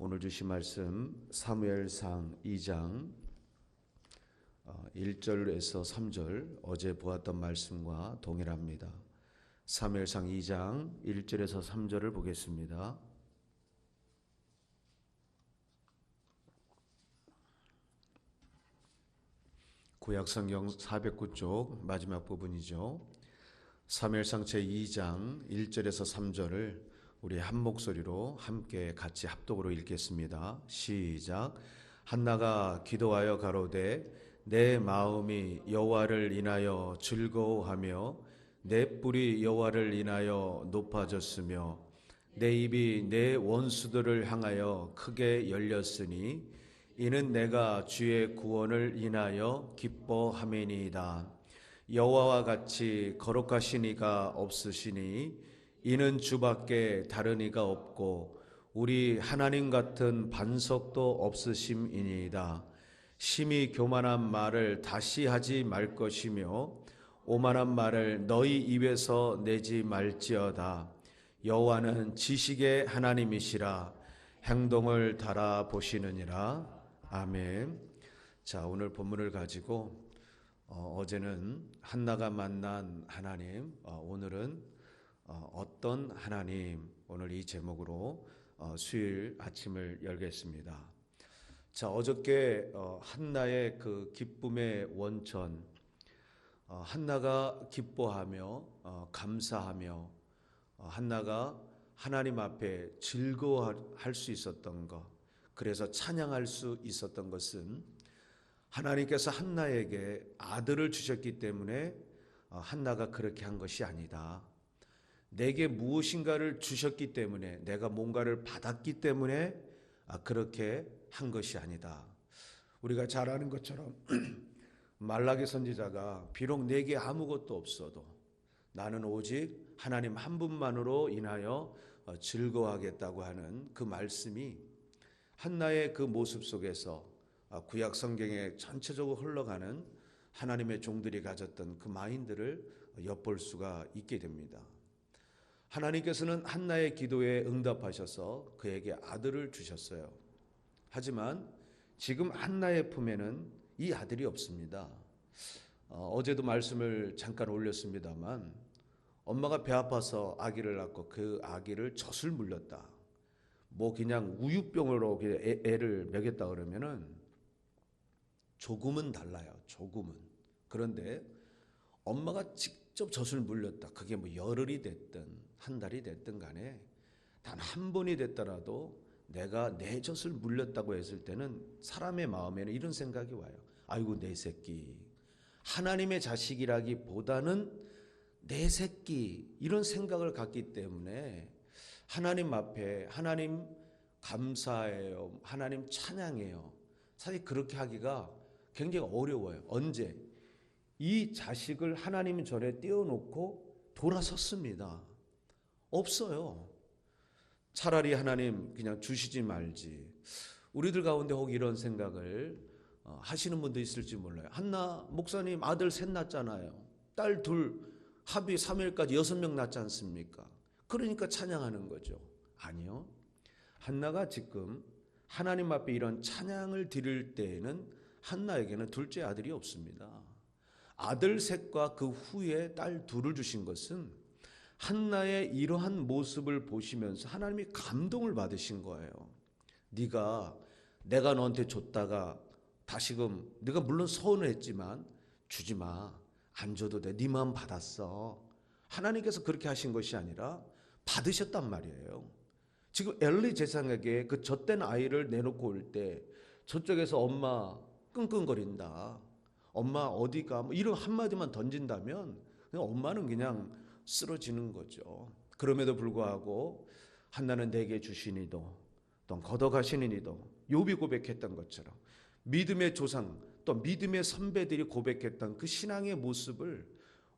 오늘 주신 말씀 사무엘상 2장 1절에서 3절 어제 보았던 말씀과 동일합니다. 사무엘상 2장 1절에서 3절을 보겠습니다. 구약성경 409쪽 마지막 부분이죠. 사무엘상 제2장 1절에서 3절을 우리 한 목소리로 함께 같이 합독으로 읽겠습니다. 시작. 한나가 기도하여 가로되 내 마음이 여호와를 인하여 즐거워하며 내 뿔이 여호와를 인하여 높아졌으며 내 입이 내 원수들을 향하여 크게 열렸으니 이는 내가 주의 구원을 인하여 기뻐함이니이다. 여호와와 같이 거룩하신 이가 없으시니 이는 주밖에 다른 이가 없고 우리 하나님 같은 반석도 없으심이니이다. 심히 교만한 말을 다시 하지 말 것이며 오만한 말을 너희 입에서 내지 말지어다. 여호와는 지식의 하나님이시라. 행동을 달아보시느니라. 아멘. 자, 오늘 본문을 가지고 어제는 한나가 만난 하나님, 오늘은 어떤 하나님, 오늘 이 제목으로 수요일 아침을 열겠습니다. 자, 어저께 한나의 그 기쁨의 원천, 한나가 기뻐하며 감사하며 한나가 하나님 앞에 즐거워할 수 있었던 것, 그래서 찬양할 수 있었던 것은 하나님께서 한나에게 아들을 주셨기 때문에 한나가 그렇게 한 것이 아니다. 내게 무엇인가를 주셨기 때문에, 내가 뭔가를 받았기 때문에 그렇게 한 것이 아니다. 우리가 잘 아는 것처럼 말라기 선지자가 비록 내게 아무것도 없어도 나는 오직 하나님 한 분만으로 인하여 즐거워하겠다고 하는 그 말씀이 한나의 그 모습 속에서 구약 성경에 전체적으로 흘러가는 하나님의 종들이 가졌던 그 마인드를 엿볼 수가 있게 됩니다. 하나님께서는 한나의 기도에 응답하셔서 그에게 아들을 주셨어요. 하지만 지금 한나의 품에는 이 아들이 없습니다. 어제도 말씀을 잠깐 올렸습니다만 엄마가 배 아파서 아기를 낳고 그 아기를 젖을 물렸다. 뭐 그냥 우유병으로 애를 먹였다 그러면은 조금은 달라요. 조금은. 그런데 엄마가 직접 젖을 물렸다. 그게 뭐 열흘이 됐든 한 달이 됐든 간에 단 한 번이 됐더라도 내가 내 젖을 물렸다고 했을 때는 사람의 마음에는 이런 생각이 와요. 아이고 내 새끼. 하나님의 자식이라기보다는 내 새끼 이런 생각을 갖기 때문에 하나님 앞에 하나님 감사해요. 하나님 찬양해요. 사실 그렇게 하기가 굉장히 어려워요. 언제? 이 자식을 하나님 전에 띄워놓고 돌아섰습니다. 없어요. 차라리 하나님 그냥 주시지 말지. 우리들 가운데 혹 이런 생각을 하시는 분도 있을지 몰라요. 한나 목사님 아들 셋 낳았잖아요. 딸 둘 합의 3일까지 6명 낳지 않습니까? 그러니까 찬양하는 거죠. 아니요. 한나가 지금 하나님 앞에 이런 찬양을 드릴 때에는 한나에게는 둘째 아들이 없습니다. 아들 셋과 그 후에 딸 둘을 주신 것은 한나의 이러한 모습을 보시면서 하나님이 감동을 받으신 거예요. 내가 너한테 줬다가 다시금 네가 물론 서운을 했지만 주지 마. 안 줘도 돼. 네 마음 받았어. 하나님께서 그렇게 하신 것이 아니라 받으셨단 말이에요. 지금 엘리 제사장에게 그 젖된 아이를 내놓고 올 때 저쪽에서 엄마 끙끙거린다. 엄마 어디가? 뭐 이런 한마디만 던진다면 그냥 엄마는 그냥 쓰러지는 거죠. 그럼에도 불구하고 한나는 내게 주시니도 또 걷어가시니도 욥이 고백했던 것처럼 믿음의 조상 또 믿음의 선배들이 고백했던 그 신앙의 모습을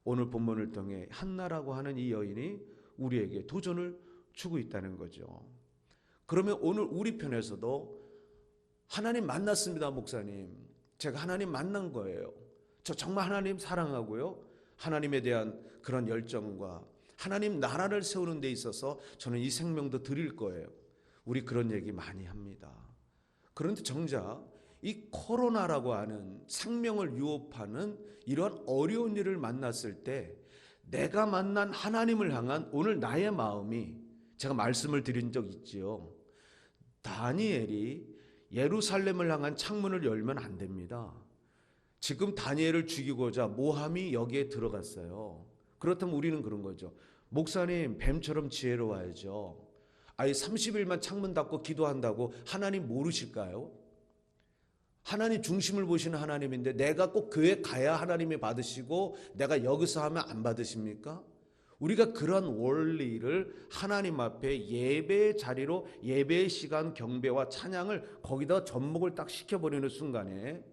오늘 본문을 통해 한나라고 하는 이 여인이 우리에게 도전을 주고 있다는 거죠. 그러면 오늘 우리 편에서도 하나님 만났습니다. 목사님, 제가 하나님 만난 거예요. 저 정말 하나님 사랑하고요, 하나님에 대한 그런 열정과 하나님 나라를 세우는 데 있어서 저는 이 생명도 드릴 거예요. 우리 그런 얘기 많이 합니다. 그런데 정작 이 코로나라고 하는 생명을 유업하는 이러한 어려운 일을 만났을 때 내가 만난 하나님을 향한 오늘 나의 마음이, 제가 말씀을 드린 적 있지요. 다니엘이 예루살렘을 향한 창문을 열면 안 됩니다. 지금 다니엘을 죽이고자 모함이 여기에 들어갔어요. 그렇다면 우리는 그런 거죠. 목사님, 뱀처럼 지혜로워야죠. 아예 30일만 창문 닫고 기도한다고 하나님 모르실까요? 하나님 중심을 보시는 하나님인데 내가 꼭 교회 가야 하나님이 받으시고 내가 여기서 하면 안 받으십니까? 우리가 그런 원리를 하나님 앞에 예배의 자리로, 예배의 시간, 경배와 찬양을 거기다 접목을 딱 시켜버리는 순간에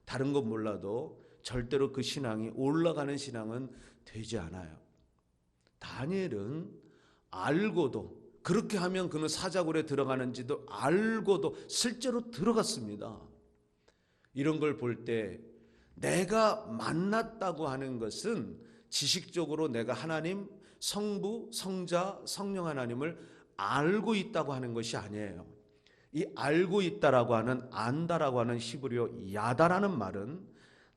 다른 건 몰라도 절대로 그 신앙이 올라가는 신앙은 되지 않아요. 다니엘은 알고도, 그렇게 하면 그는 사자굴에 들어가는지도 알고도 실제로 들어갔습니다. 이런 걸 볼 때 내가 만났다고 하는 것은 지식적으로 내가 하나님, 성부, 성자, 성령 하나님을 알고 있다고 하는 것이 아니에요. 이 알고 있다라고 하는, 안다라고 하는 히브리어 야다라는 말은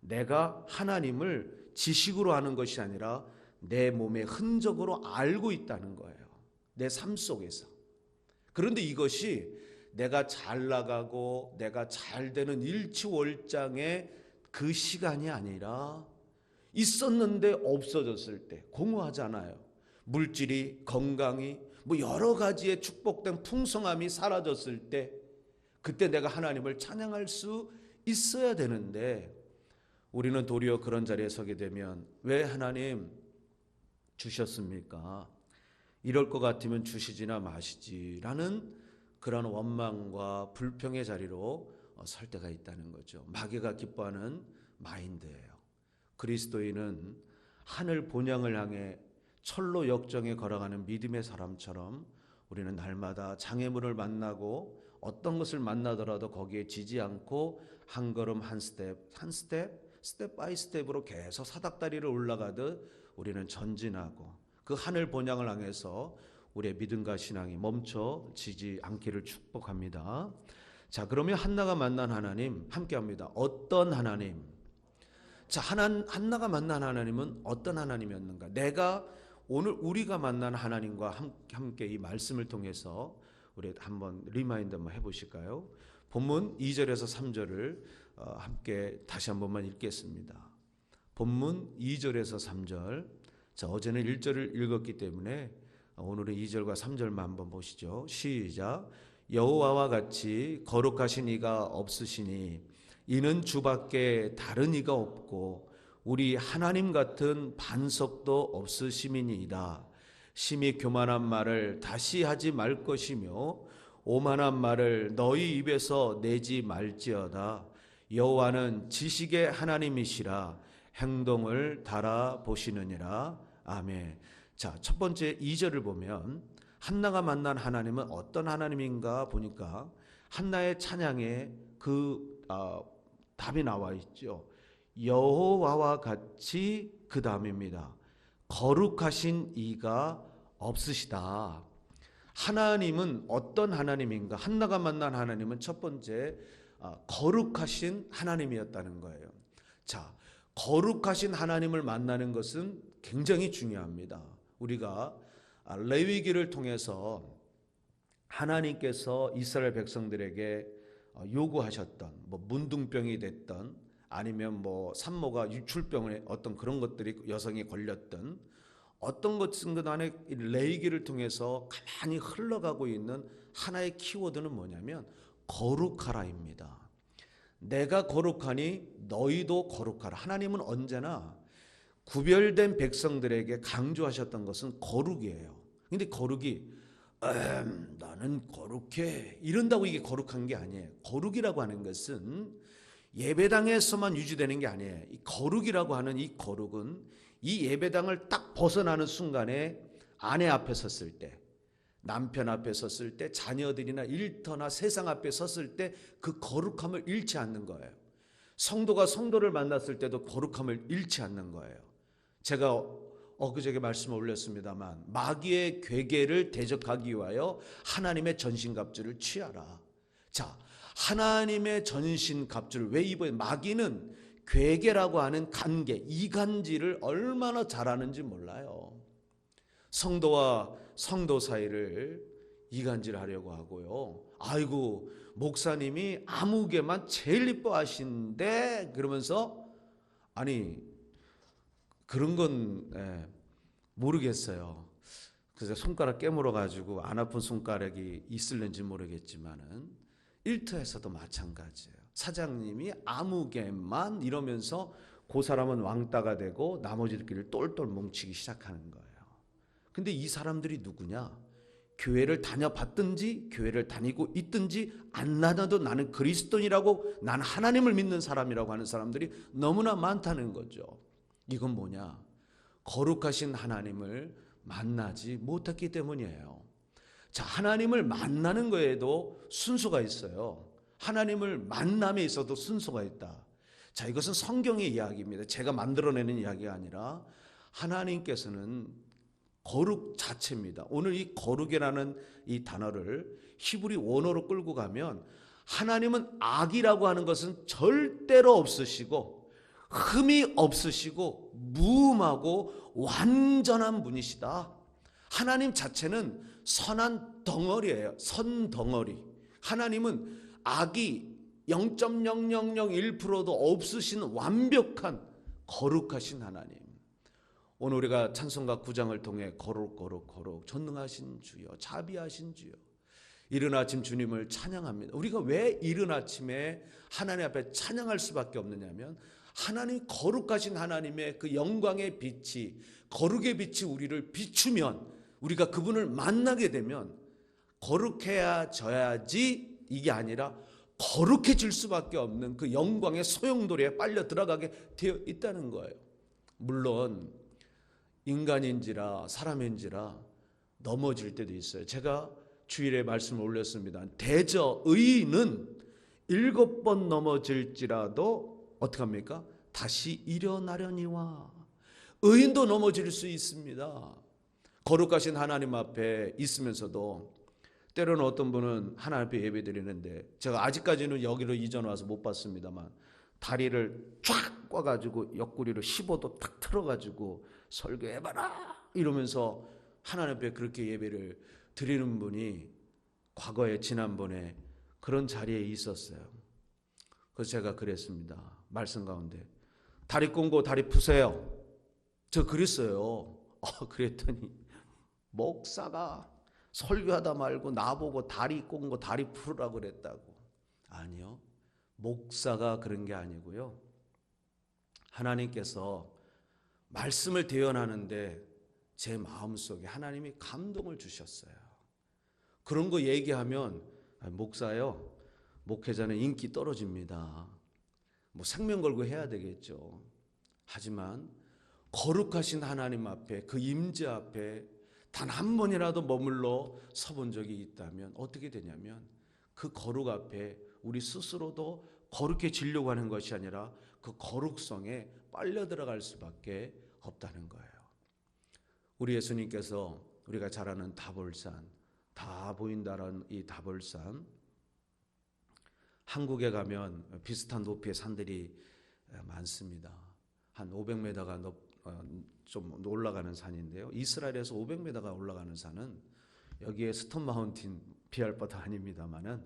내가 하나님을 지식으로 아는 것이 아니라 내 몸의 흔적으로 알고 있다는 거예요. 내 삶 속에서. 그런데 이것이 내가 잘 나가고 내가 잘 되는 일취월장의 그 시간이 아니라 있었는데 없어졌을 때, 공허하잖아요. 물질이, 건강이, 여러 가지의 축복된 풍성함이 사라졌을 때, 그때 내가 하나님을 찬양할 수 있어야 되는데 우리는 도리어 그런 자리에 서게 되면 왜 하나님 주셨습니까? 이럴 것 같으면 주시지나 마시지라는 그런 원망과 불평의 자리로 설 때가 있다는 거죠. 마귀가 기뻐하는 마인드예요. 그리스도인은 하늘 본향을 향해 철로 역정에 걸어가는 믿음의 사람처럼 우리는 날마다 장애물을 만나고 어떤 것을 만나더라도 거기에 지지 않고 한 걸음 한 스텝 바이 스텝으로 계속 사닥다리를 올라가듯 우리는 전진하고 그 하늘 본향을 향해서 우리의 믿음과 신앙이 멈춰지지 않기를 축복합니다. 자, 그러면 한나가 만난 하나님 함께합니다. 어떤 하나님? 자, 한나가 만난 하나님은 어떤 하나님이었는가? 오늘 우리가 만난 하나님과 함께 이 말씀을 통해서 우리 한번 리마인드 한번 해보실까요? 본문 2절에서 3절을 함께 다시 한 번만 읽겠습니다. 본문 2절에서 3절. 자, 어제는 1절을 읽었기 때문에 오늘은 2절과 3절만 한번 보시죠. 시작. 여호와와 같이 거룩하신 이가 없으시니 이는 주밖에 다른 이가 없고 우리 하나님 같은 반석도 없으심이니이다. 심히 교만한 말을 다시 하지 말 것이며 오만한 말을 너희 입에서 내지 말지어다. 여호와는 지식의 하나님이시라 행동을 달아보시느니라. 아멘. 자, 첫 번째 2절을 보면 한나가 만난 하나님은 어떤 하나님인가 보니까 한나의 찬양에 답이 나와 있죠. 여호와와 같이, 그 다음입니다. 거룩하신 이가 없으시다. 하나님은 어떤 하나님인가? 한나가 만난 하나님은 첫 번째 거룩하신 하나님이었다는 거예요. 자, 거룩하신 하나님을 만나는 것은 굉장히 중요합니다. 우리가 레위기를 통해서 하나님께서 이스라엘 백성들에게 요구하셨던 문둥병이 됐던 아니면 산모가 유출병에 어떤 그런 것들이 여성이 걸렸던 어떤 것은 간에 레위기를 통해서 가만히 흘러가고 있는 하나의 키워드는 뭐냐면 거룩하라입니다. 내가 거룩하니 너희도 거룩하라. 하나님은 언제나 구별된 백성들에게 강조하셨던 것은 거룩이에요. 근데 거룩이 나는 거룩해 이런다고 이게 거룩한 게 아니에요. 거룩이라고 하는 것은 예배당에서만 유지되는 게 아니에요. 이 거룩이라고 하는 이 거룩은 이 예배당을 딱 벗어나는 순간에 아내 앞에 섰을 때, 남편 앞에 섰을 때, 자녀들이나 일터나 세상 앞에 섰을 때 그 거룩함을 잃지 않는 거예요. 성도가 성도를 만났을 때도 거룩함을 잃지 않는 거예요. 제가 엊그저께 말씀을 올렸습니다만 마귀의 괴계를 대적하기 위하여 하나님의 전신갑주를 취하라. 자, 하나님의 전신갑주를 왜 입어요? 마귀는 괴계라고 하는 간계, 이간질을 얼마나 잘하는지 몰라요. 성도와 성도 사이를 이간질하려고 하고요. 아이고, 목사님이 아무개만 제일 이뻐하신데 그러면서 아니 그런 건 모르겠어요. 그래서 손가락 깨물어 가지고 안 아픈 손가락이 있을는지 모르겠지만은 일터에서도 마찬가지예요. 사장님이 아무개만 이러면서 그 사람은 왕따가 되고 나머지들끼리 똘똘 뭉치기 시작하는 거예요. 근데 이 사람들이 누구냐? 교회를 다녀봤든지 교회를 다니고 있든지 안 다녀도 나는 그리스도인이라고, 난 하나님을 믿는 사람이라고 하는 사람들이 너무나 많다는 거죠. 이건 뭐냐? 거룩하신 하나님을 만나지 못했기 때문이에요. 자, 하나님을 만나는 거에도 순서가 있어요. 하나님을 만남에 있어도 순서가 있다. 자, 이것은 성경의 이야기입니다. 제가 만들어내는 이야기가 아니라 하나님께서는 거룩 자체입니다. 오늘 이 거룩이라는 이 단어를 히브리 원어로 끌고 가면 하나님은 악이라고 하는 것은 절대로 없으시고 흠이 없으시고 무음하고 완전한 분이시다. 하나님 자체는 선한 덩어리예요. 선 덩어리. 하나님은 악이 0.0001%도 없으신 완벽한 거룩하신 하나님. 오늘 우리가 찬송가 9장을 통해 거룩 거룩 거룩 전능하신 주여, 자비하신 주여, 이른 아침 주님을 찬양합니다. 우리가 왜 이른 아침에 하나님 앞에 찬양할 수밖에 없느냐면 하나님, 거룩하신 하나님의 그 영광의 빛이, 거룩의 빛이 우리를 비추면, 우리가 그분을 만나게 되면 거룩해져야지 이게 아니라 거룩해질 수밖에 없는 그 영광의 소용돌이에 빨려 들어가게 되어 있다는 거예요. 물론 인간인지라 사람인지라 넘어질 때도 있어요. 제가 주일에 말씀을 올렸습니다. 대저 의인은 7번 넘어질지라도 어떻게 합니까? 다시 일어나려니와. 의인도 넘어질 수 있습니다. 거룩하신 하나님 앞에 있으면서도 때로는 어떤 분은 하나님 앞에 예배 드리는데, 제가 아직까지는 여기로 이전 와서 못 봤습니다만 다리를 쫙 꽈가지고 옆구리로 15도 탁 틀어가지고 설교해봐라 이러면서 하나님 앞에 그렇게 예배를 드리는 분이 과거에 지난번에 그런 자리에 있었어요. 그래서 제가 그랬습니다. 말씀 가운데 다리 꼰고 다리 푸세요. 저 그랬어요. 그랬더니 목사가 설교하다 말고 나보고 다리 꼰고 다리 풀으라고 그랬다고. 아니요, 목사가 그런 게 아니고요, 하나님께서 말씀을 대언하는데 제 마음속에 하나님이 감동을 주셨어요. 그런 거 얘기하면 목사요, 목회자는 인기 떨어집니다. 뭐 생명 걸고 해야 되겠죠. 하지만 거룩하신 하나님 앞에, 그 임재 앞에 단 한 번이라도 머물러 서본 적이 있다면 어떻게 되냐면 그 거룩 앞에 우리 스스로도 거룩해지려고 하는 것이 아니라 그 거룩성에 빨려 들어갈 수밖에 없다는 거예요. 우리 예수님께서 우리가 잘 아는 다볼산, 다 보인다라는 이 다볼산, 한국에 가면 비슷한 높이의 산들이 많습니다. 한 500m가 좀 올라가는 산인데요, 이스라엘에서 500m가 올라가는 산은 여기에 스톤 마운틴 비할 바도 아닙니다만은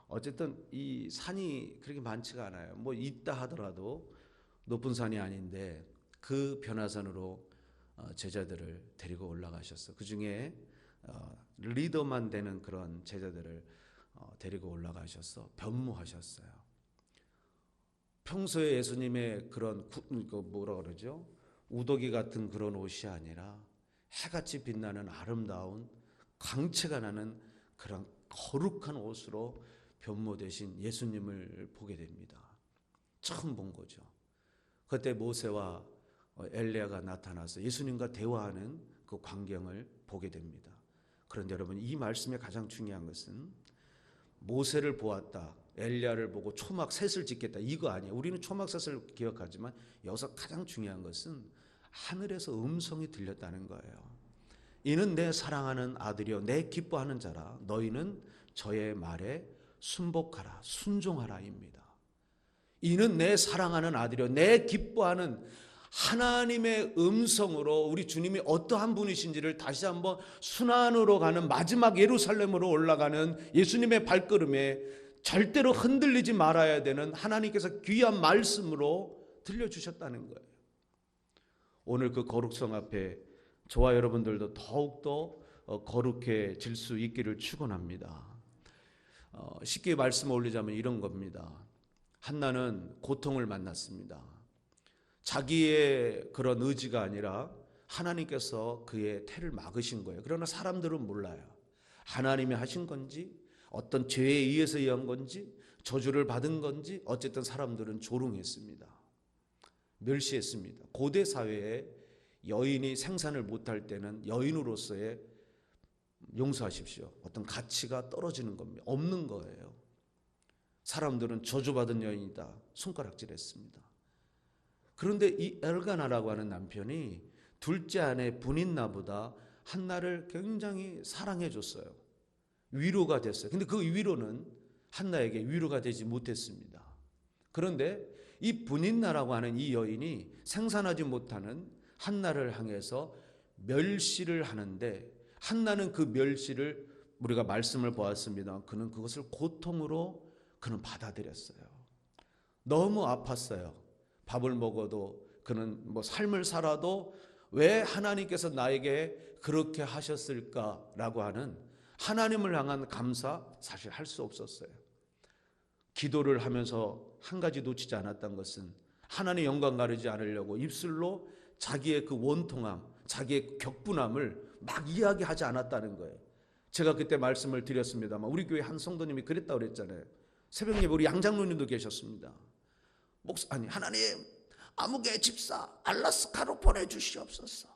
어쨌든 이 산이 그렇게 많지가 않아요. 뭐 있다 하더라도 높은 산이 아닌데 그 변화산으로 제자들을 데리고 올라가셨어요. 그 중에 리더만 되는 그런 제자들을 데리고 올라가셔서 변모하셨어요. 평소에 예수님의 그런 뭐라 그러죠? 우도기 같은 그런 옷이 아니라 해같이 빛나는 아름다운 광채가 나는 그런 거룩한 옷으로 변모되신 예수님을 보게 됩니다. 처음 본 거죠. 그때 모세와 엘리야가 나타나서 예수님과 대화하는 그 광경을 보게 됩니다. 그런데 여러분, 이 말씀의 가장 중요한 것은 모세를 보았다, 엘리야를 보고 초막 셋을 짓겠다, 이거 아니에요. 우리는 초막 셋을 기억하지만 여기서 가장 중요한 것은 하늘에서 음성이 들렸다는 거예요. 이는 내 사랑하는 아들이요 내 기뻐하는 자라. 너희는 저의 말에 순복하라, 순종하라입니다. 이는 내 사랑하는 아들이요 내 기뻐하는, 하나님의 음성으로 우리 주님이 어떠한 분이신지를 다시 한번 순환으로 가는, 마지막 예루살렘으로 올라가는 예수님의 발걸음에 절대로 흔들리지 말아야 되는 하나님께서 귀한 말씀으로 들려주셨다는 거예요. 오늘 그 거룩성 앞에 저와 여러분들도 더욱더 거룩해질 수 있기를 축원합니다. 쉽게 말씀 올리자면 이런 겁니다. 한나는 고통을 만났습니다. 자기의 그런 의지가 아니라 하나님께서 그의 태를 막으신 거예요. 그러나 사람들은 몰라요. 하나님이 하신 건지, 어떤 죄에 의해서 의한 건지, 저주를 받은 건지, 어쨌든 사람들은 조롱했습니다. 멸시했습니다. 고대 사회에 여인이 생산을 못할 때는 여인으로서의, 용서하십시오, 어떤 가치가 떨어지는 겁니다. 없는 거예요. 사람들은 저주받은 여인이다 손가락질했습니다. 그런데 이 엘가나라고 하는 남편이 둘째 아내 분인나보다 한나를 굉장히 사랑해 줬어요. 위로가 됐어요. 근데 그 위로는 한나에게 위로가 되지 못했습니다. 그런데 이 분인나라고 하는 이 여인이 생산하지 못하는 한나를 향해서 멸시를 하는데, 한나는 그 멸시를, 우리가 말씀을 보았습니다. 그는 그것을 고통으로 그는 받아들였어요. 너무 아팠어요. 밥을 먹어도, 그는 삶을 살아도 왜 하나님께서 나에게 그렇게 하셨을까라고 하는 하나님을 향한 감사, 사실 할 수 없었어요. 기도를 하면서 한 가지 놓치지 않았던 것은 하나님의 영광 가리지 않으려고 입술로 자기의 그 원통함, 자기의 격분함을 막 이야기하지 않았다는 거예요. 제가 그때 말씀을 드렸습니다만 우리 교회 한 성도님이 그랬다고 그랬잖아요. 새벽 예배 우리 양장로님도 계셨습니다. 하나님, 아무개 집사 알라스카로 보내주시옵소서.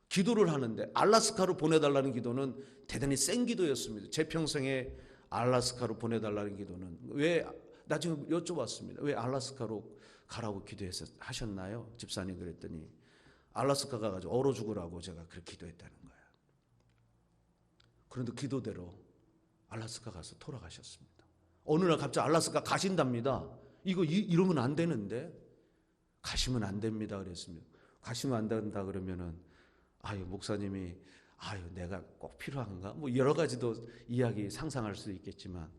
기도를 하는데 알라스카로 보내달라는 기도는 대단히 센 기도였습니다. 제 평생에 알라스카로 보내달라는 기도는, 왜, 나 지금 여쭤봤습니다. 왜 알라스카로 가라고 하셨나요? 집사님. 그랬더니 알라스카 가가지고 얼어 죽으라고 제가 그렇게 기도했다는 거예요. 그런데 기도대로 알라스카 가서 돌아가셨습니다. 어느 날 갑자기 알라스카 가신답니다. 이러면 안 되는데, 가시면 안 됩니다 그랬습니다. 가시면 안 된다 그러면은, 목사님이 내가 꼭 필요한가? 여러 가지도 이야기 상상할 수 있겠지만,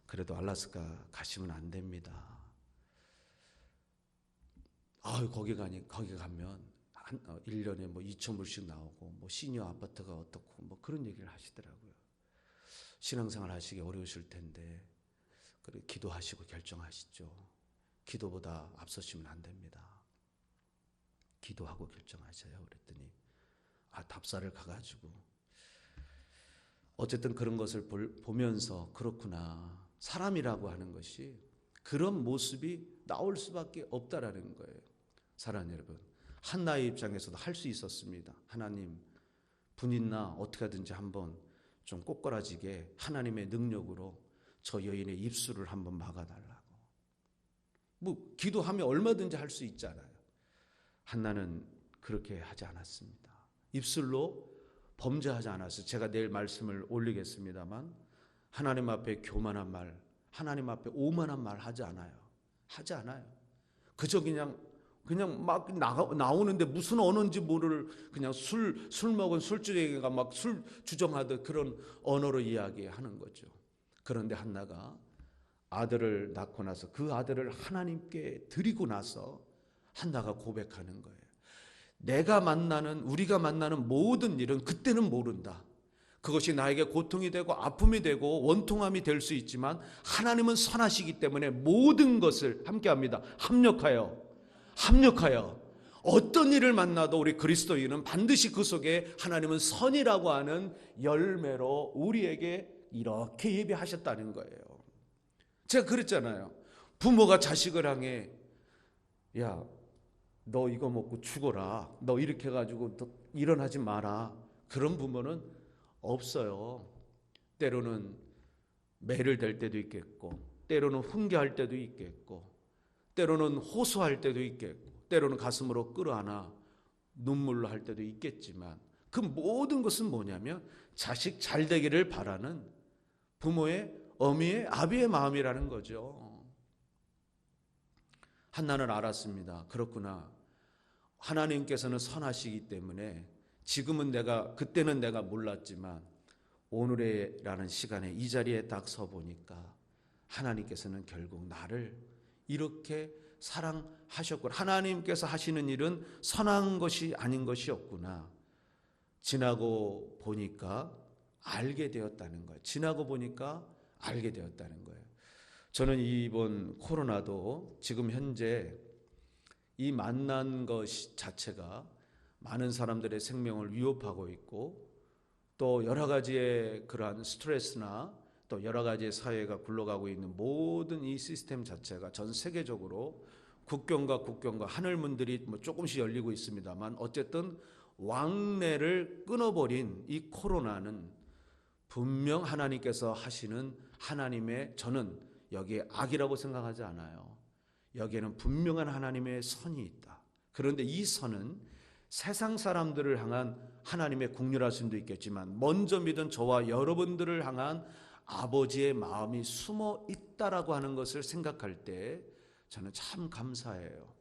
그래도 알라스카 가시면 안 됩니다. 거기 가면 1년에 2,000불씩 나오고 시니어 아파트가 어떻고 그런 얘기를 하시더라고요. 신앙생활 하시기 어려우실 텐데 그래 기도하시고 결정하시죠. 기도보다 앞서시면 안 됩니다. 기도하고 결정하세요. 그랬더니 답사를 가가지고 어쨌든 그런 것을 보면서, 그렇구나, 사람이라고 하는 것이 그런 모습이 나올 수밖에 없다라는 거예요. 사랑하는 여러분, 한나의 입장에서도 할 수 있었습니다. 하나님, 분인나 어떻게 하든지 한번 좀 꼬꾸라지게 하나님의 능력으로 저 여인의 입술을 한번 막아달라고. 기도하면 얼마든지 할 수 있잖아요. 한나는 그렇게 하지 않았습니다. 입술로 범죄하지 않았어요. 제가 내일 말씀을 올리겠습니다만, 하나님 앞에 교만한 말, 하나님 앞에 오만한 말 하지 않아요. 그저 그냥 막 나오는데 무슨 언어인지 모를, 그냥 술 먹은 술주정이가 막 술 주정하듯 그런 언어로 이야기하는 거죠. 그런데 한나가 아들을 낳고 나서 그 아들을 하나님께 드리고 나서 한나가 고백하는 거예요. 우리가 만나는 모든 일은 그때는 모른다. 그것이 나에게 고통이 되고 아픔이 되고 원통함이 될 수 있지만 하나님은 선하시기 때문에 모든 것을 함께합니다. 합력하여 어떤 일을 만나도 우리 그리스도인은 반드시 그 속에 하나님은 선이라고 하는 열매로 우리에게 이렇게 예비하셨다는 거예요. 제가 그랬잖아요. 부모가 자식을 향해, 야, 너 이거 먹고 죽어라, 너 이렇게 해가지고 너 일어나지 마라, 그런 부모는 없어요. 때로는 매를 댈 때도 있겠고, 때로는 훈계할 때도 있겠고, 때로는 호소할 때도 있겠고, 때로는 가슴으로 끌어안아 눈물로 할 때도 있겠지만 그 모든 것은 뭐냐면 자식 잘 되기를 바라는 부모의, 어미의, 아비의 마음이라는 거죠. 한나는 알았습니다. 그렇구나. 하나님께서는 선하시기 때문에 지금은 그때는 내가 몰랐지만 오늘이라는 시간에 이 자리에 딱 서보니까 하나님께서는 결국 나를 이렇게 사랑하셨구나. 하나님께서 하시는 일은 선한 것이 아닌 것이었구나. 지나고 보니까 알게 되었다는 거예요. 지나고 보니까 알게 되었다는 거예요. 저는 이번 코로나도 지금 현재 이 만난 것 자체가 많은 사람들의 생명을 위협하고 있고 또 여러 가지의 그러한 스트레스나 또 여러 가지의 사회가 굴러가고 있는 모든 이 시스템 자체가 전 세계적으로 국경과 하늘문들이 조금씩 열리고 있습니다만 어쨌든 왕래를 끊어버린 이 코로나는 분명 하나님께서 하시는 하나님의, 저는 여기에 악이라고 생각하지 않아요. 여기에는 분명한 하나님의 선이 있다. 그런데 이 선은 세상 사람들을 향한 하나님의 국률하심도 있겠지만 먼저 믿은 저와 여러분들을 향한 아버지의 마음이 숨어 있다라고 하는 것을 생각할 때 저는 참 감사해요.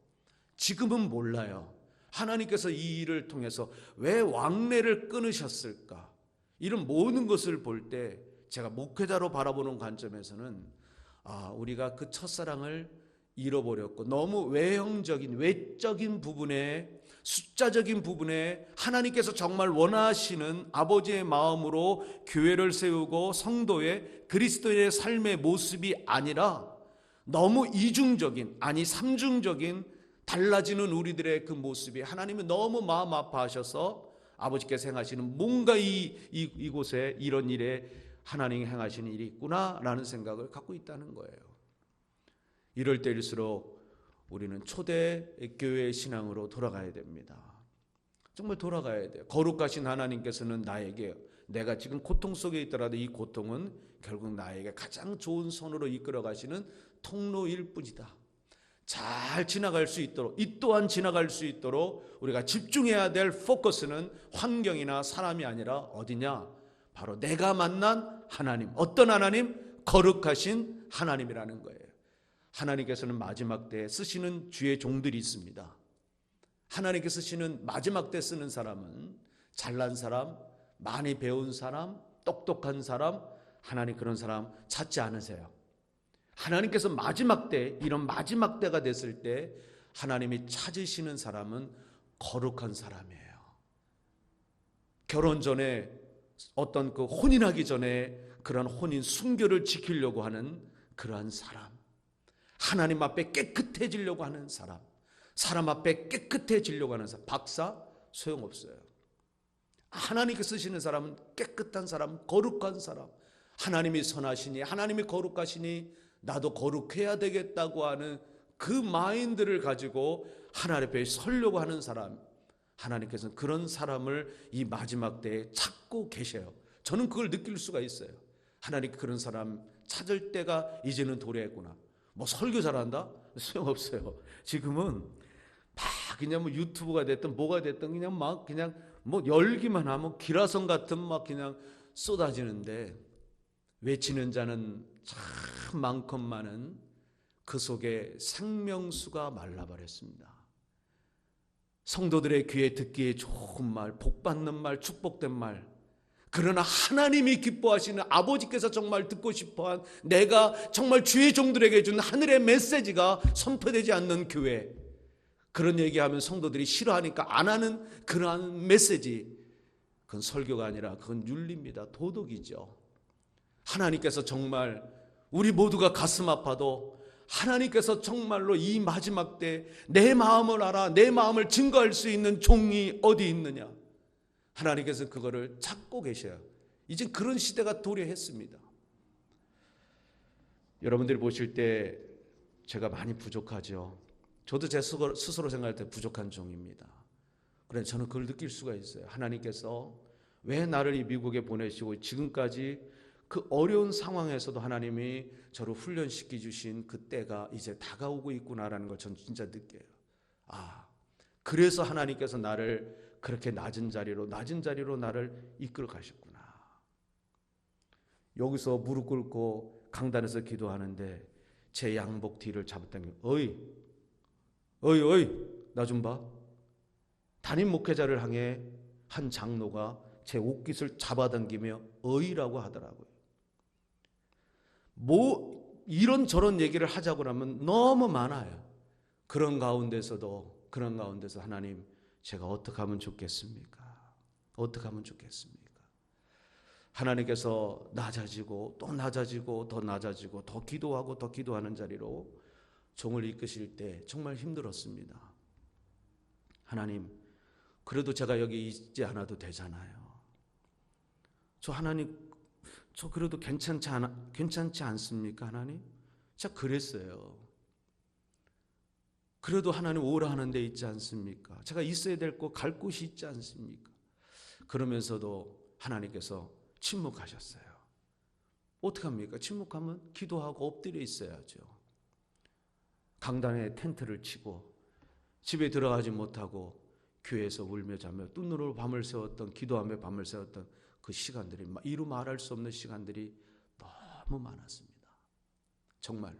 지금은 몰라요. 하나님께서 이 일을 통해서 왜 왕래를 끊으셨을까? 이런 모든 것을 볼 때 제가 목회자로 바라보는 관점에서는 우리가 그 첫사랑을 잃어버렸고 너무 외적인 부분에, 숫자적인 부분에 하나님께서 정말 원하시는 아버지의 마음으로 교회를 세우고 성도의 그리스도의 삶의 모습이 아니라 너무 이중적인, 아니 삼중적인 달라지는 우리들의 그 모습이 하나님은 너무 마음 아파하셔서 아버지께서 행하시는 뭔가 이곳에 이런 일에 하나님이 행하시는 일이 있구나라는 생각을 갖고 있다는 거예요. 이럴 때일수록 우리는 초대교회의 신앙으로 돌아가야 됩니다. 정말 돌아가야 돼요. 거룩하신 하나님께서는 나에게, 내가 지금 고통 속에 있더라도 이 고통은 결국 나에게 가장 좋은 선으로 이끌어 가시는 통로일 뿐이다. 잘 지나갈 수 있도록, 이 또한 지나갈 수 있도록 우리가 집중해야 될 포커스는 환경이나 사람이 아니라 어디냐? 바로 내가 만난 하나님. 어떤 하나님? 거룩하신 하나님이라는 거예요. 하나님께서는 마지막 때에 쓰시는 주의 종들이 있습니다. 하나님께서 쓰시는 마지막 때 쓰는 사람은 잘난 사람, 많이 배운 사람, 똑똑한 사람, 하나님 그런 사람 찾지 않으세요. 하나님께서 마지막 때, 이런 마지막 때가 됐을 때 하나님이 찾으시는 사람은 거룩한 사람이에요. 결혼 전에 어떤 그 혼인하기 전에 그런 혼인 순결을 지키려고 하는 그러한 사람, 하나님 앞에 깨끗해지려고 하는 사람, 사람 앞에 깨끗해지려고 하는 사람, 박사 소용없어요. 하나님께서 쓰시는 사람은 깨끗한 사람, 거룩한 사람, 하나님이 선하시니, 하나님이 거룩하시니 나도 거룩해야 되겠다고 하는 그 마인드를 가지고 하나님 앞에 서려고 하는 사람, 하나님께서는 그런 사람을 이 마지막 때에 찾고 계셔요. 저는 그걸 느낄 수가 있어요. 하나님 그런 사람 찾을 때가 이제는 도래했구나. 뭐 설교 잘한다? 소용없어요. 지금은 막 그냥 뭐 유튜브가 됐든 뭐가 됐든 그냥 막 그냥 뭐 열기만 하면 기라성 같은 막 그냥 쏟아지는데 외치는 자는 참 많건만은 그 속에 생명수가 말라버렸습니다. 성도들의 귀에 듣기에 좋은 말, 복받는 말, 축복된 말, 그러나 하나님이 기뻐하시는, 아버지께서 정말 듣고 싶어한, 내가 정말 주의 종들에게 준 하늘의 메시지가 선포되지 않는 교회, 그런 얘기하면 성도들이 싫어하니까 안 하는 그러한 메시지, 그건 설교가 아니라 그건 윤리입니다. 도덕이죠. 하나님께서 정말 우리 모두가 가슴 아파도 하나님께서 정말로 이 마지막 때 내 마음을 알아, 내 마음을 증거할 수 있는 종이 어디 있느냐, 하나님께서 그거를 찾고 계셔요. 이제 그런 시대가 도래했습니다. 여러분들이 보실 때 제가 많이 부족하죠. 저도 제 스스로 생각할 때 부족한 종입니다. 그런데 저는 그걸 느낄 수가 있어요. 하나님께서 왜 나를 이 미국에 보내시고 지금까지 그 어려운 상황에서도 하나님이 저를 훈련시켜 주신 그 때가 이제 다가오고 있구나라는 걸 저는 진짜 느껴요. 그래서 하나님께서 나를 그렇게 낮은 자리로 나를 이끌어 가셨구나. 여기서 무릎 꿇고 강단에서 기도하는데 제 양복 뒤를 잡아당기고 어이 나 좀 봐. 담임 목회자를 향해 한 장로가 제 옷깃을 잡아당기며 어이라고 하더라고요. 뭐 이런저런 얘기를 하자고 하면 너무 많아요. 그런 가운데서 하나님, 제가 어떻게 하면 좋겠습니까? 어떻게 하면 좋겠습니까? 하나님께서 낮아지고 또 낮아지고 더 낮아지고 더 기도하고 더 기도하는 자리로 종을 이끄실 때 정말 힘들었습니다. 하나님, 그래도 제가 여기 있지 않아도 되잖아요. 하나님, 저 그래도 괜찮지 않습니까? 하나님? 제가 그랬어요. 그래도 하나님 오라 하는 데 있지 않습니까? 제가 있어야 될 곳, 갈 곳이 있지 않습니까? 그러면서도 하나님께서 침묵하셨어요. 어떡합니까? 침묵하면 기도하고 엎드려 있어야죠. 강단에 텐트를 치고 집에 들어가지 못하고 교회에서 울며 자며 뜬눈으로 밤을 새웠던, 기도하며 밤을 새웠던 그 시간들이 이루 말할 수 없는 시간들이 너무 많았습니다. 정말로.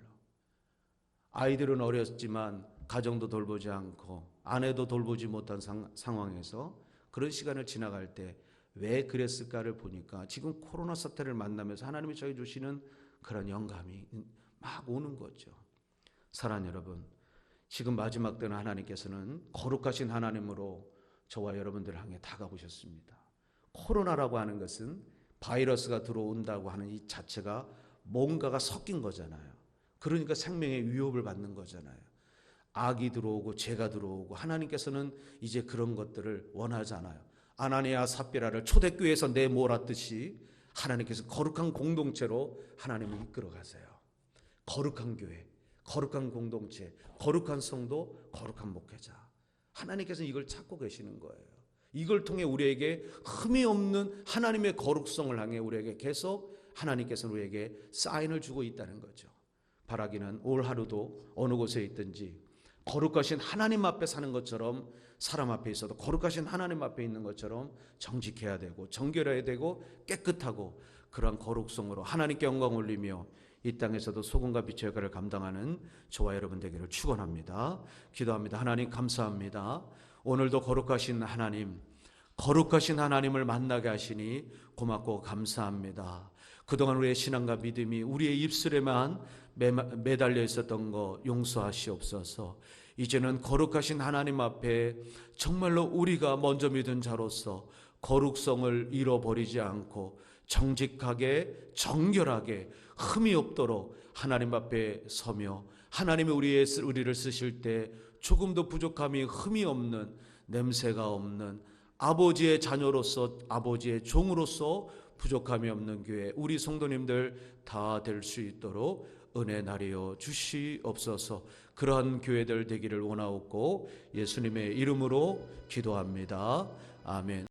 아이들은 어렸지만 가정도 돌보지 않고 아내도 돌보지 못한 상황에서 그런 시간을 지나갈 때 왜 그랬을까를 보니까 지금 코로나 사태를 만나면서 하나님이 저희 주시는 그런 영감이 막 오는 거죠. 사랑하는 여러분, 지금 마지막 때는 하나님께서는 거룩하신 하나님으로 저와 여러분들을 향해 다가오셨습니다. 코로나라고 하는 것은 바이러스가 들어온다고 하는 이 자체가 뭔가가 섞인 거잖아요. 그러니까 생명의 위협을 받는 거잖아요. 악이 들어오고 죄가 들어오고 하나님께서는 이제 그런 것들을 원하지 않아요. 아나니아 삽비라를 초대교회에서 내몰았듯이 하나님께서 거룩한 공동체로 하나님을 이끌어 가세요. 거룩한 교회, 거룩한 공동체, 거룩한 성도, 거룩한 목회자. 하나님께서는 이걸 찾고 계시는 거예요. 이걸 통해 우리에게 흠이 없는 하나님의 거룩성을 향해 우리에게 계속 하나님께서는 우리에게 사인을 주고 있다는 거죠. 바라기는 올 하루도 어느 곳에 있든지 거룩하신 하나님 앞에 사는 것처럼, 사람 앞에 있어도 거룩하신 하나님 앞에 있는 것처럼 정직해야 되고 정결해야 되고 깨끗하고 그러한 거룩성으로 하나님께 영광 올리며 이 땅에서도 소금과 빛의 역할을 감당하는 저와 여러분 되기를 축원합니다. 기도합니다. 하나님 감사합니다. 오늘도 거룩하신 하나님을 만나게 하시니 고맙고 감사합니다. 그동안 우리의 신앙과 믿음이 우리의 입술에만 매달려 있었던 거 용서하시옵소서. 이제는 거룩하신 하나님 앞에 정말로 우리가 먼저 믿은 자로서 거룩성을 잃어버리지 않고 정직하게 정결하게 흠이 없도록 하나님 앞에 서며 하나님이 우리를 쓰실 때 조금도 부족함이 흠이 없는, 냄새가 없는 아버지의 자녀로서, 아버지의 종으로서 부족함이 없는 교회, 우리 성도님들 다 될 수 있도록 은혜 나리여 주시옵소서. 그러한 교회들 되기를 원하옵고 예수님의 이름으로 기도합니다. 아멘.